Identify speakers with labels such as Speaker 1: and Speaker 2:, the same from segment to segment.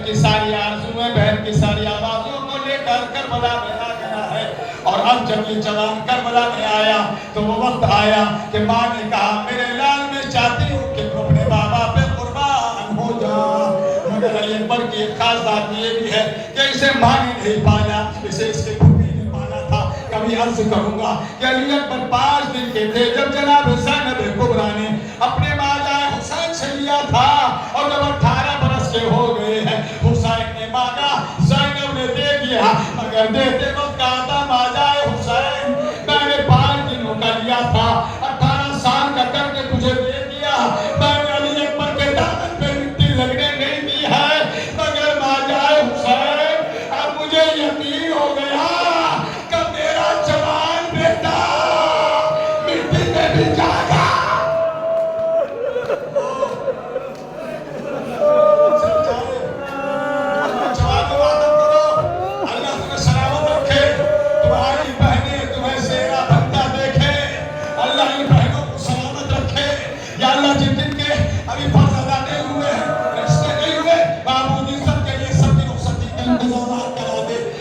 Speaker 1: کی ساری آرزویں، بہن کی ساری آوازوں کو لے کر کربلا میں آ گیا ہے۔ اور اب جب یہ جوان کربلا میں آیا تو وہ وقت آیا کہ ماں نے کہا میرے لال میں چاہتی ہوں کہ تو اپنے بابا پہ قربان ہو جا، مگر علی اکبر کی ایک خاص بات یہ بھی ہے کہ اسے ماں نے نہیں پایا، اسے اس کے پھوپھی نے پالا تھا۔ کبھی عرض کروں گا کہ علی اکبر 5 دن کے تھے جب جناب زینب کبریٰ نے اپنے ماجائے حسین سے لیا تھا، اور جب 18 برس کے ہو گئے ہیں حسین نے مانگا، زینب نے دے دیا، مگر دیتے وقت کہا تھا ماجائے حسین میں نے 5 دنوں کا لیا تھا، 18 سال کا کر کے تجھے دے دیا، میں نے علی اکبر کے دامن پہ مٹی لگنے نہیں دی ہے، مگر ماجائے حسین اب مجھے یقین ہو گیا کہ میرا جوان بیٹا مٹی میں بھی جائے گا۔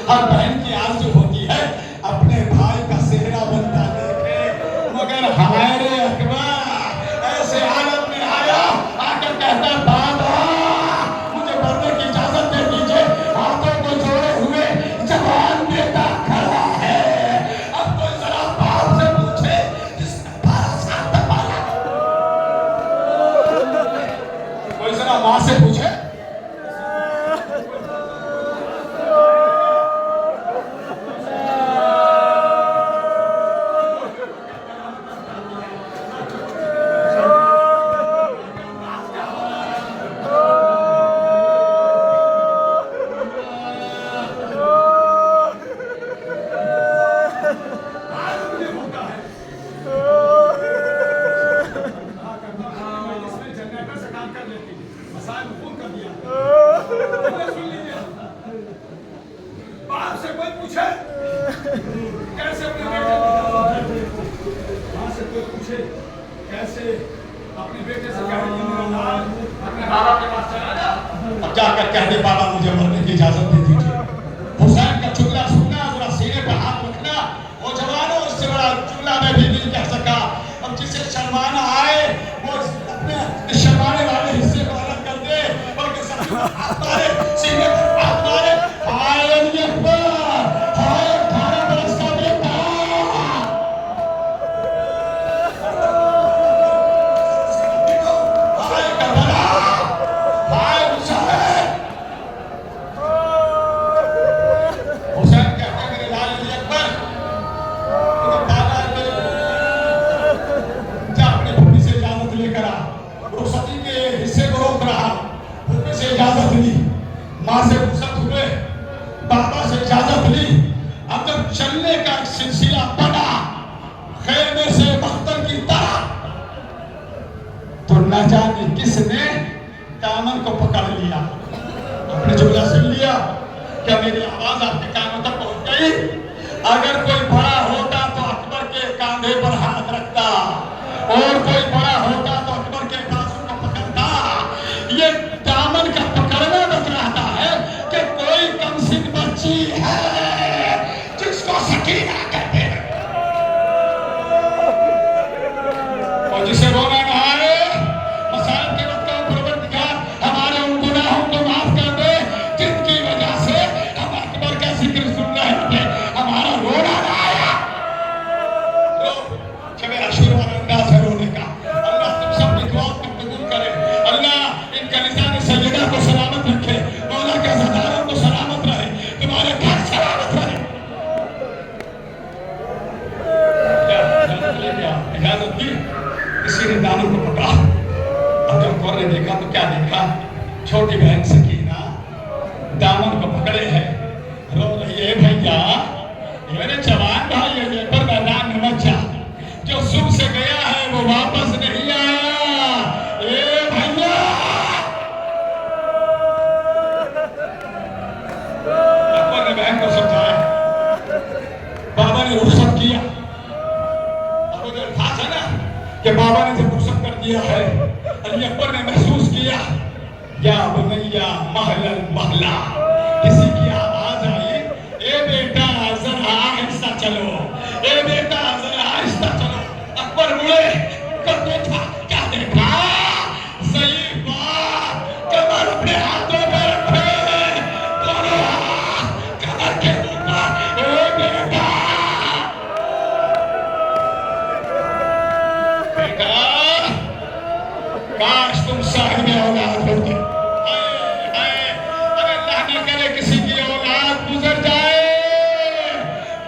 Speaker 1: ہر بہن کی آرزو ہوتی ہے اپنے بھائی کا چہرہ بنتا دیکھے، مگر ہمارے اکبر ایسے حالت میں آیا، آ کر کہتا بابا مجھے بڑھنے کی اجازت دے دیجئے، ہاتھوں کو جوڑے ہوئے جوان بیٹا کھڑا ہے، اب کوئی ذرا باپ سے پوچھے جس نے 12 سال تک پالا، کوئی ذرا ماں سے پوچھے جا کر کہہ دے بابا مجھے مرنے کی اجازت دے دیجئے۔ حسین کا چگلہ سننا، ذرا سینے پہ ہاتھ رکھنا، وہ جوانوں اس سے بڑا چگلہ میں بھی نہیں کہہ سکا۔ اب جسے شرمانا آئے وہ اپنے شرمانے والے حصے کو الگ کر دے، بلکہ ہاتھ مارے، سینے پر ہاتھ مارے، ہائے علی اکبر، ہائے 18 برس کا بیٹا، ہائے کربلا، ہائے حسین۔ حسین کہتے ہیں میرے لال علی اکبر، جا اپنے پھوپھی سے اجازت لے کر آ، رخصتی کے حصے کو روک رہا، پھوپھی سے اجازت لی، ماں سے رخصت ہوئے، بابا سے اجازت لی، اب جب چلنے کا ایک سلسلہ بڑھا خیمے سے بختر کی طرح، تو نہ جانے کس نے دامن کو پکڑ لیا، اپنے جملہ سن لیا، کیا میری آواز آپ کے کانوں تک پہنچ گئی؟ اگر کوئی بڑا ہوتا تو اکبر کے کاندھے پر ہاتھ رکھتا، اور کوئی بڑا ہوتا تو اکبر کے بازو کو پکڑتا۔ یہ دامن کا پکڑنا بتلاتا ہے کہ کوئی کم سن بچی ہے جس کو سکینہ کہتے ہیں، اور جسے رونا نہ آئے، مسائل کے وقت کا پروردگار ہمارے ان گناہوں کو معاف کر دے جن کی وجہ سے ہم اکبر کا ذکر سن رہے تھے، ہمارا رونا نہ آیا۔ رو کہ میرا شروع اور انداز ہے رونے کا۔ اللہ تم سب کی دعاؤں کو قبول کرے، اللہ ان کا نظام سیدہ کو سلامت رکھے، مولا کے عزاداروں کو سلامت رہے، تمہارے گھر سلامت رہے۔ اجازت دی، کسی نے دامن کو پکڑا، اب جب کور نے دیکھا تو کیا دیکھا؟ چھوٹی بہن سکینہ دامن کو پکڑے ہے، رو رہی ہے بھیا، میرے جوان بھائی علی اکبر میدان میں مت جا، جو صبح سے گیا ہے وہ واپس نہیں آیا، اے بھیا۔ اکبر نے بہن کو سمجھایا، بابا نے رخصت کیا، اب وہ جو الفاظ ہے نا کہ بابا نے جب رخصت کر دیا ہے، علی اکبر نے محسوس کیا یا بنیا محلا محلا، کسی کی آواز آئی اے بیٹا ذرا آہستہ چلو، اے بیٹا ذرا آہستہ چلو۔ اکبر مڑے کر دیکھا، کیا دیکھا؟ ضعیف بات کمر اپنے ہاتھوں پہ رکھے، دونوں ہاتھ کمر کے اوپر، اے بیٹا بیٹا کاش تم صاحب اولاد ہوتے۔ اگر اللہ نہ کرے کسی کی اولاد گزر جائے،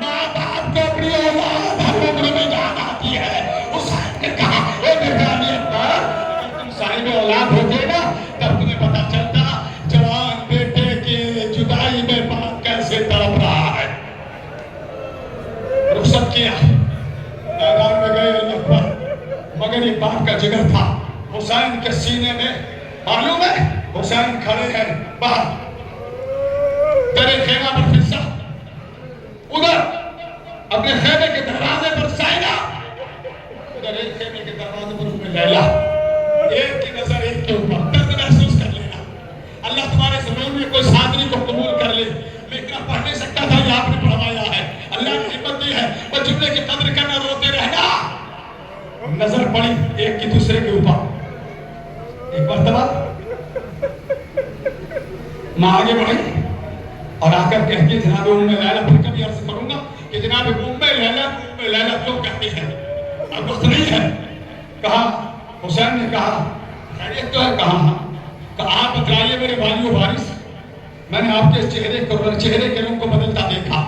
Speaker 1: ماں باپ کو اپنی اولاد ہر عمر میں یاد آتی ہے۔ حسین نے کہا اے بیٹا علی اکبر، اگر تم صاحب اولاد ہوتے نا تب تمہیں پتا چلتا جوان بیٹے کی جدائی میں باپ کیسے تڑپ رہا ہے۔ رخصت کیا، میدان میں گئے علی اکبر، مگر یہ باپ کا جگر تھا حسین کے سینے میں۔ معلوم ہے حسین کھڑے ہیں باہر، تیرے خیمہ پر فضہ، ادھر اپنے خیمے کے دروازے پر سائنہ، ادھر ایک خیمے کے دروازے پر ام لیلہ۔ ایک کی نظر ایک کے اوپر، درد محسوس کر لینا۔ اللہ تمہارے زمین میں کوئی سادری کو قبول کر لے، میں اتنا پڑھ نہیں سکتا تھا، یہ آپ نے پڑھوایا ہے، اللہ نے ہمت دی ہے، وہ جملے کی قدر کرنا، روتے رہنا۔ نظر پڑی ایک کی دوسرے کے اوپر، ایک مرتبہ ماں آگے بڑھی اور آ کر کہتی ہے جناب ام لیلہ، پھر کبھی عرض کروں گا کہ جناب ام لیلہ کیوں کہتی ہے، اب وقت نہیں ہے۔ کہا حسین نے کہا خیریت تو ہے؟ کہا آپ بتلائیے میرے بھائی و وارث، میں نے آپ کے چہرے کے رنگ کو بدلتا دیکھا،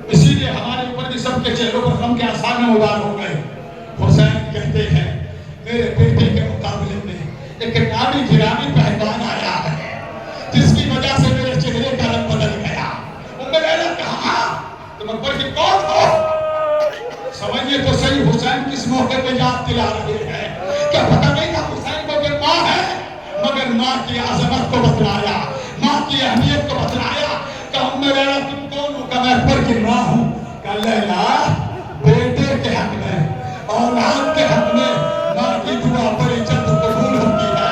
Speaker 1: اسی لیے ہمارے اوپر بھی سب کے چہروں پر غم کے آثار نمودار ہو گئے۔ حسین کہتے ہیں میرے بیٹے کے مقابلے میں ایک نامی گرامی پہلوان آیا ہے جس کی وجہ سے میرے چہرے کا رنگ بدل گیا۔ ام لیلہ کہا تم اکبر کی کون ہو؟ سمجھئے تو صحیح حسین کس موقع پہ یاد دلا رہے ہیں، کیا پتہ نہیں تھا حسین کو کہ ماں ہے، مگر ماں کی عظمت کو بتلایا، ماں کی اہمیت کو بتلایا۔ کہ ام لیلہ تم کون ہو؟ کہ میں اکبر کی ماں ہوں۔ کہ لیلہ بیٹے کے حق میں، اولاد کے حق میں ماں کی دعا بڑی جلد قبول ہوتی ہے،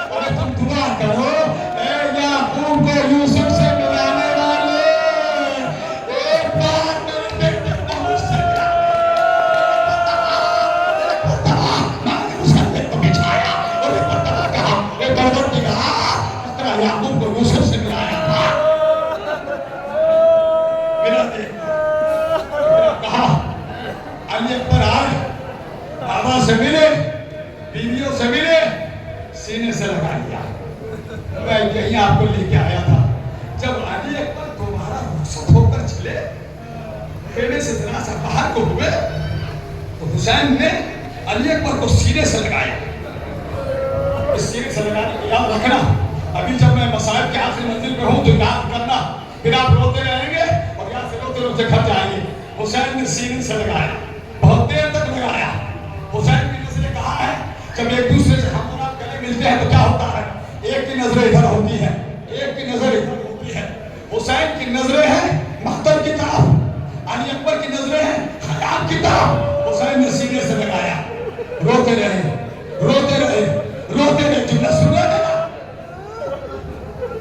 Speaker 1: اور تم دعا کرو اے یعقوب کو یوسف سے ملانے والے، ایک بار میرے بیٹے کو مجھ سے ملا۔ ماں نے اس ہتھے کو بچھایا اور ایک مرتبہ کہا اے پروردگار، اس طرح یعقوب کو یوسف سے ملایا تھا، ملا دے۔ کہا علی اکبر آئے، بابا سے ملے، بیویوں سے ملے، سینے سے لگا لیا۔ میں یہیں آپ کو لے کے آیا تھا۔ جب علی اکبر دوبارہ رخصت ہو کر چلے، خیمے سے ذرا سا باہر کو ہوئے، تو حسین نے علی اکبر کو سینے سے لگایا۔ اس سینے سے لگانے کو یاد رکھنا، ابھی جب میں مصائب کے آخری منزل پہ ہوں تو یاد کرنا، پھر آپ روتے رہیں گے اور یہاں سے روتے روتے گھر جائیں گے۔ حسین نے سینے سے لگایا، بہت دیر تک لگایا۔ حسین کی نظریں کہاں ہے؟ جب ایک دوسرے سے ہم اور آپ گلے ملتے ہیں تو کیا ہوتا ہے؟ ایک کی نظر ادھر ہوتی ہے، ایک کی نظر ادھر ہوتی ہے۔ حسین کی نظریں ہیں مقتل کی طرف، علی اکبر کی نظریں ہیں حیات کی طرف۔ حسین نے سینے سے لگایا، روتے رہے، روتے رہے، روتے رہے۔ جملہ سن رہے تھے نا؟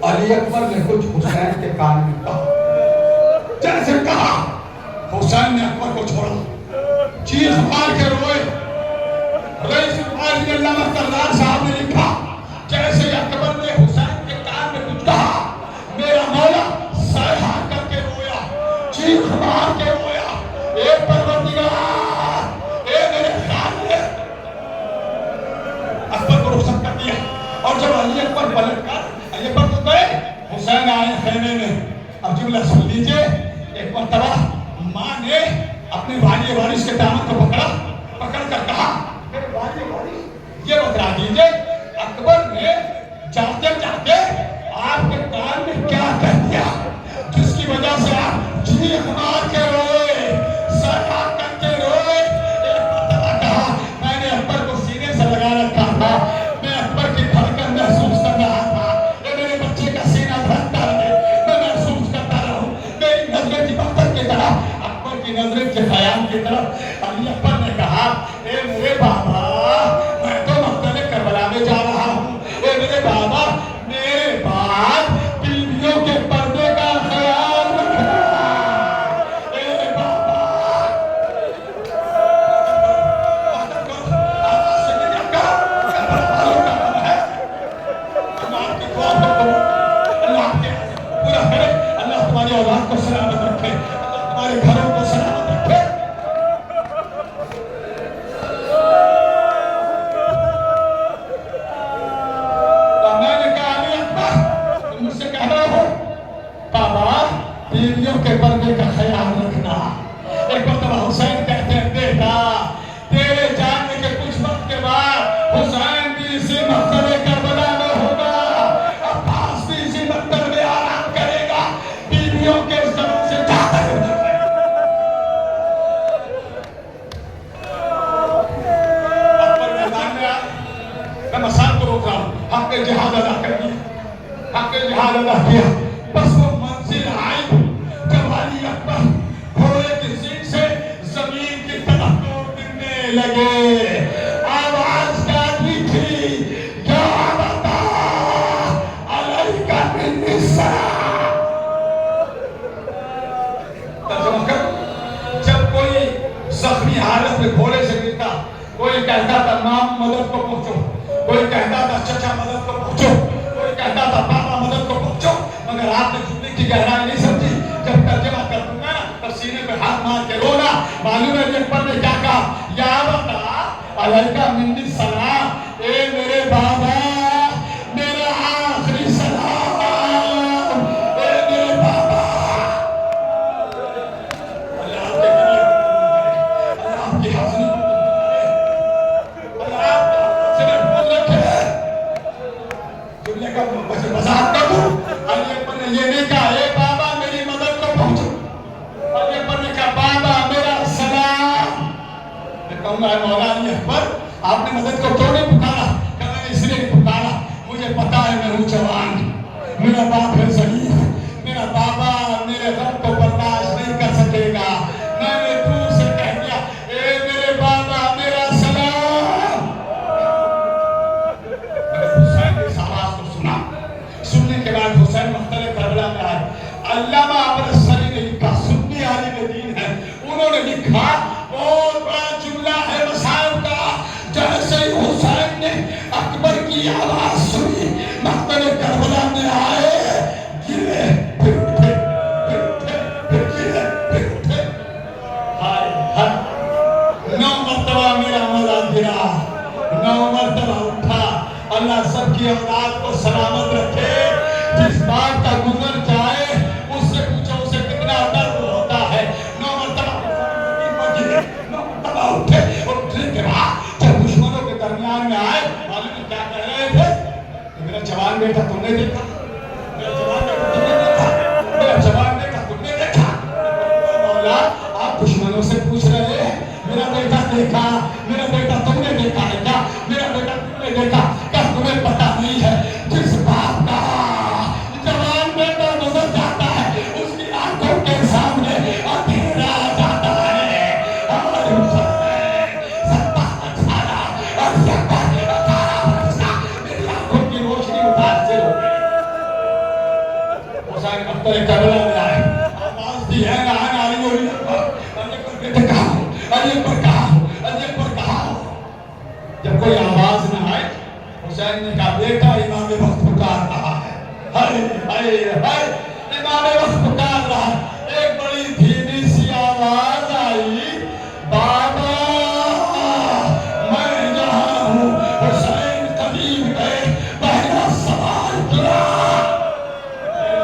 Speaker 1: علی اکبر نے کچھ حسین کے کان میں کہا، جیسے کہا حسین نے اکبر کو چھوڑا، چیخ مار کے روئے۔ رئیس القاضی علامہ کرزار صاحب نے لکھا جیسے اکبر نے حسین کے کان میں کچھ کہا، میرا مولا سایہ کر کے رویا، چیخ مار کے رویا، اے پروردگار، اے میرے خیال نے اکبر کو رخصت کر دیا۔ اور جب علی اکبر پلٹ کر علی اکبر تو گئے، حسین آئے خیمے میں۔ اب جملہ سن لیجئے، ایک مرتبہ ماں نے اپنے والی وارث کے دامن کو پکڑ کر کہا میرے والی وارث یہ بتا دیجئے اکبر نے جاتے جاتے آپ کے کان میں کیا کہہ دیا جس کی وجہ سے آپ چیخ مار کے روئے، سایہ کر کے روئے۔ ایک مرتبہ کہا میں نے اکبر کو سینے سے لگا رکھا تھا، میں اکبر کی دھڑکن محسوس کر رہا تھا، یہ میرے بچے کا سینہ دھڑکتا رہے، میں محسوس کرتا رہوں، میری نظریں کی بختر کی طرح، اکبر کی نظریں کے خیال کی طرف۔ علی اکبر نے کہا اے میرے حق جہاد ادا کر دیا، حق جہاد ادا کیا. بس وہ منزل آئی جب علی اکبر گھوڑے کی سیٹ سے زمین کی طرف کو گرنے لگے. آواز کیا تھی؟ کیا بتا علیکہ منی السلام. ترجمہ کر. جب کوئی زخمی حالت میں گھوڑے سے گرتا، کوئی کہتا تھا مام مدد کو پہنچو، کوئی کہتا تھا چچا مدد کو پہنچو، کوئی کہتا تھا پاپا مدد کو پہنچو. مگر آپ نے جملے کی گہرائی نہیں سمجھی. جب ترجمہ کر دوں گا تو سینے پہ ہاتھ مار کے رونا. معلوم ہے جب پر نے کیا کہا؟ یا بتا علیکہ منی السلام، اے میرے بابا میرا آخری سلام، اے میرے بابا. اللہ آپ کے لیے اللہ آپ کی حاضری جملے کا وضاحت کر دوں. علی اکبر نے یہ نہیں کہا اے بابا میری مدد کو پہنچو. علی اکبر نے کہا بابا میرا سلام. میں کہوں گا اے مولا علی اکبر آپ نے مدد کو کیوں نہیں پکارا؟ کہ میں نے اس لیے نہیں پکارا، مجھے پتا ہے میں ہوں جوان، میرا باپ ہے ضعیف، میرا بابا میرے غم کو برداشت نہیں کر سکے گا. میں نے دور سے کہہ دیا اے میرے بابا میرا سلام. حسین نے اس آواز کو سنا. سننے کے بعد حسین مختلف کربلا میں آئے. علامہ ابو السری نے لکھا، سنی عالم دین ہے، انہوں نے لکھا بہت بڑا جملہ ہے مسائل کا. جیسے ہی حسین نے اکبر کی آواز سنی مختلف کربلا میں آئے، گرے پھر اٹھے، پھر اٹھے، پھر گرے پھر اٹھے. ہائے ہائے 9 مرتبہ میرا مولا گرا، 9 مرتبہ اٹھا. اللہ سب کی اولاد کو سلامت رکھے. جس بات کا گزر جائے اس سے پوچھو اسے کتنا درد ہوتا ہے. 9 مرتبہ گرے، 9 مرتبہ اٹھے. اور اٹھنے کے بعد جب دشمنوں کے درمیان میں آئے معلوم ہے کیا کہہ رہے تھے؟ میرا جوان بیٹا تم نے دیکھا، میرا جوان بیٹا تم نے دیکھا، میرا جوان بیٹا تم نے دیکھا. مولا آپ دشمنوں سے پوچھ رہے ہیں میرا بیٹا دیکھا، میرا بیٹا تم نے دیکھا ہے کیا؟ میرا بیٹا تم نے دیکھا کیا؟ تمہیں پتا نہیں ہے جس باپ کا جوان بیٹا گزر جاتا ہے اس کی آنکھوں کے سامنے اندھیرا آ جاتا ہے. اور حسین 17 سالہ اور 18 برس کا میری آنکھوں کی روشنی متاثر ہو گئی. حسین مختلف کربلا میں آئے، آواز دی ہے نا علی اکبر، علی اکبر بیٹے کہاں ہو، علی اکبر کہاں ہو، علی اکبر کہاں ہو. جب کوئی آواز نہ آئے حسین نے کہا بیٹا امام وقت پکار رہا ہے. ہائے ہائے ہائے امام وقت پکار رہا ہے. ایک بڑی دھیمی سی آواز آئی، بابا میں یہاں ہوں. حسین قریب گئے، پہلا سوال کیا.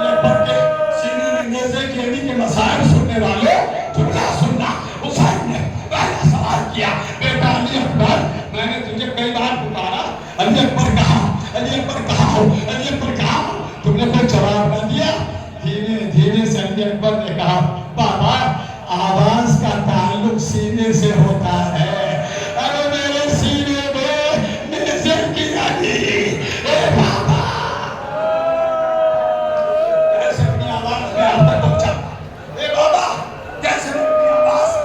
Speaker 1: لپٹ کے سینے میں نیزے کی اڑی کے مسائل سننے والوں جملہ سننا. حسین نے پہلا سوال کیا، بیٹا علی اکبر میں نے تجھے کئی بار پکارا، علی اکبر کہاں، علی اکبر کہاں ہو، علی اکبر کہاں ہو، تم نے کوئی جواب نہ دیا. دھیرے دھیرے سے علی اکبر نے کہا بابا آواز کا تعلق سینے سے ہوتا ہے. ارے میرے سینے میں نیزے کی اڑی، اے بابا کیسے اپنی آواز میں آپ تک پہنچاتا، اے بابا کیسے میں اپنی آواز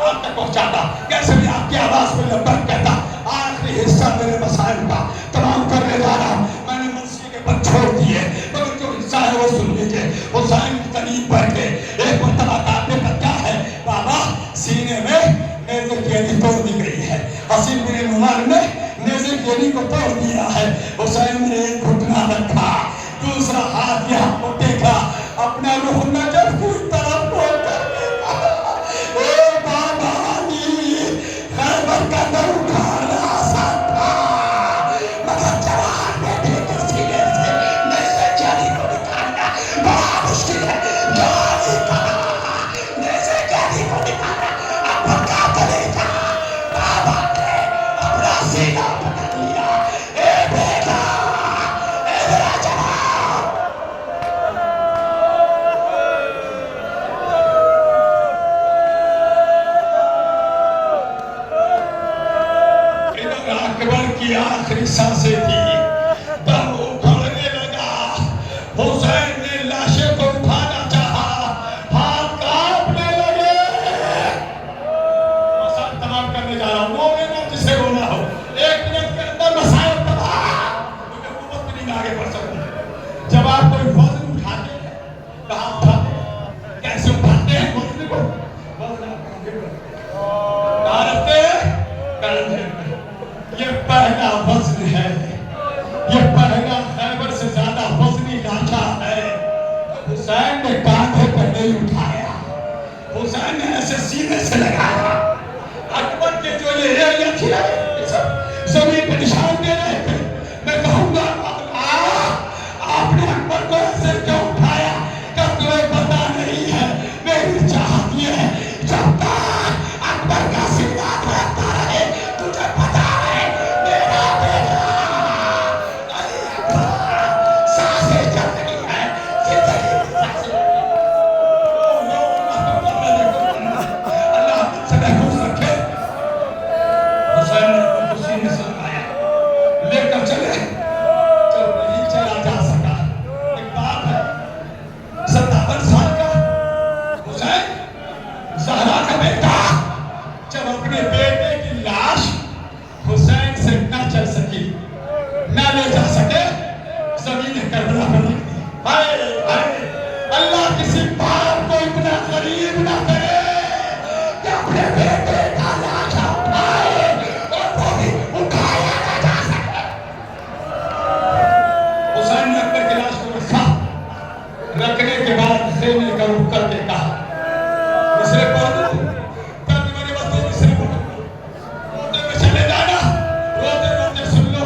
Speaker 1: آپ تک پہنچاتا، کیسے میں آپ کی آواز میں لبیک کہتا. آخری حصہ میرے مسائل کا تمام کرنے جا رہا ہوں. میں نے منصی کے پر چھوڑ دیے مگر جو حصہ ہے وہ سن لیجیے. حسین کے قریب بیٹھے ایک مرتبہ کہتے کا کیا ہے بابا؟ سینے میں نیزے کی اڑی توڑ دی گئی ہے. حسین بن نعمان نے نیزے کی اڑی کو توڑ دیا ہے. حسین نے ایک گھٹنا رکھا، دوسرا ہاتھ یہاں کو دیکھا، اپنا رخ نجف کی طرف موڑ کر اے بابا علی خیبر کا در اٹھانا آسان تھا مگر جوان بیٹے کے سینے سے نیزے کی اڑی کو نکالنا بڑا مشکل ہے. جوانی کہا نیزے کی اڑی کو نکالنا. اب کیا کرے گا؟ بابا نے اپنا سینہ پکڑ لیا. اے بیٹا سینے سے لگایا. اکبر کے جو یہ ایریا تھی زمین پہ نشان دے رہے تھے. میں کہوں گا آپ نے اکبر کو ایسے کیوں اٹھایا کہ تمہیں پتا نہیں ہے. میری چاہت یہ ہے جب تک اکبر کا سردار رہتا رہے تجھے پتا ہے میرا بیٹا سانسیں چل رہی ہے زندگی کی سانسیں. اللہ سے محفوظ رکھے. حسین نے خوشی میں سلمایا لے کر چلے. جب نہیں چلا جا سکا ایک بات ہے 57 سال کا حسین زہرا کا بیٹا جب اپنے بیٹے کی لاش حسین سے نہ چل سکی نہ لے جا سکے زمین کربلا پر رکھ دی. ہائے ہائے اللہ کسی باپ کو اتنا غریب نہ کرے کہ اپنے بیٹے کا لاش اٹھائے اور وہ بھی اٹھایا نہ جا سکے. حسین نے اکبر کی لاش کو رکھا. رکھنے کے بعد خیمے کا رخ کر کے کہا مصرے پڑھ دو تاکہ میرے بچے مصرے پڑھ دو. روتے میں چلے جانا. روتے روتے سن لو.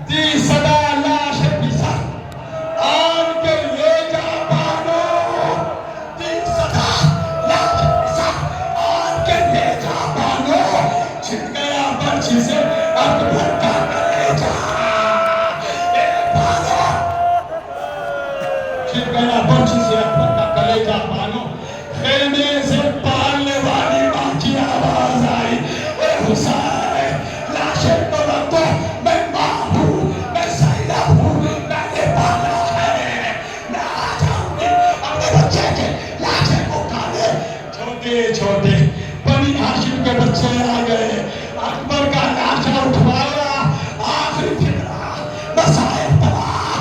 Speaker 1: دی صدا لاش کی سر آن کے لے جا پانو. دی صدا لاش کی سر آن کے لے جا پانو. چھٹ گیا برچھی سے اکبر کا کلیجہ. اے پانو چھٹ گیا برچھی سے اکبر کا کلیجہ پانو. خیمے سے پالنے والی ماں کی آواز آئی اے حسین لاشیں تو رکھ دو. میں ماں ہوں میں سیدہ ہوں میں نے پالا ہے. میں آ جاؤں گی اپنے بچے کے لاشیں کو اٹھانے. چھوٹے چھوٹے بنی ہاشم کے بچے آ گئے. اکبر کا لاشا اٹھوایا. آخری فکرہ مسائل تباہ.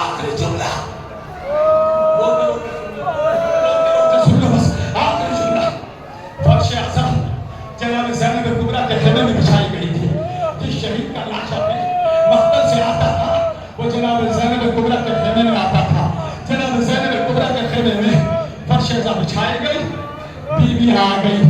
Speaker 1: آخری جملہ فرش اعظم جناب زینب کبریٰ کے خیمے میں بچھائی گئی تھی. جس شہید کا لاش اپنے مقتل سے آتا تھا وہ جناب زینب کبریٰ کے خیمے میں آتا تھا. جناب زینب کبریٰ کے خیمے میں فرش اعظم بچھائی گئی. بی بی آ گئی.